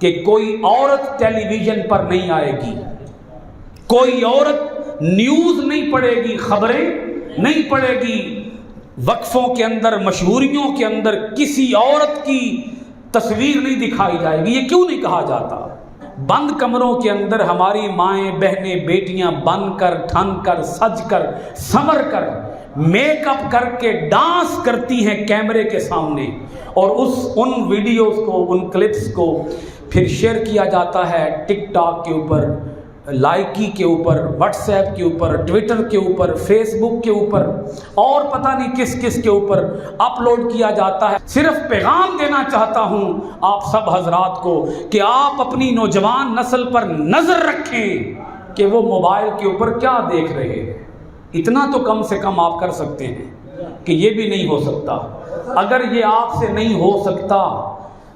کہ کوئی عورت ٹیلی ویژن پر نہیں آئے گی، کوئی عورت نیوز نہیں پڑھے گی، خبریں نہیں پڑھے گی، وقفوں کے اندر، مشہوریوں کے اندر کسی عورت کی تصویر نہیں دکھائی جائے گی۔ یہ کیوں نہیں کہا جاتا؟ بند کمروں کے اندر ہماری مائیں، بہنیں، بیٹیاں بن کر، ٹھن کر، سج کر، سنور کر، میک اپ کر کے ڈانس کرتی ہیں کیمرے کے سامنے، اور ان ویڈیوز کو، ان کلپس کو پھر شیئر کیا جاتا ہے ٹک ٹاک کے اوپر، لائکی کے اوپر، واٹس ایپ کے اوپر، ٹویٹر کے اوپر، فیس بک کے اوپر، اور پتہ نہیں کس کس کے اوپر اپلوڈ کیا جاتا ہے۔ صرف پیغام دینا چاہتا ہوں آپ سب حضرات کو کہ آپ اپنی نوجوان نسل پر نظر رکھیں کہ وہ موبائل کے اوپر کیا دیکھ رہے ہیں۔ اتنا تو کم سے کم آپ کر سکتے ہیں کہ یہ بھی نہیں ہو سکتا۔ اگر یہ آپ سے نہیں ہو سکتا،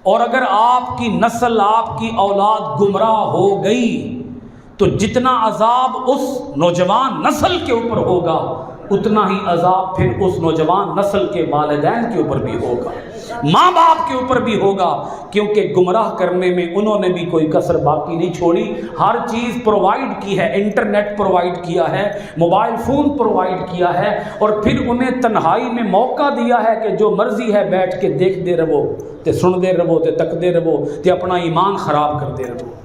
اور اگر آپ کی نسل، آپ کی اولاد گمراہ ہو گئی، تو جتنا عذاب اس نوجوان نسل کے اوپر ہوگا، اتنا ہی عذاب پھر اس نوجوان نسل کے والدین کے اوپر بھی ہوگا، ماں باپ کے اوپر بھی ہوگا، کیونکہ گمراہ کرنے میں انہوں نے بھی کوئی کسر باقی نہیں چھوڑی۔ ہر چیز پرووائڈ کی ہے، انٹرنیٹ پرووائڈ کیا ہے، موبائل فون پرووائڈ کیا ہے، اور پھر انہیں تنہائی میں موقع دیا ہے کہ جو مرضی ہے بیٹھ کے دیکھ دے رہو، تے سن دے رہو، تے تک دے رہو، تے اپنا ایمان خراب کر دے رہو۔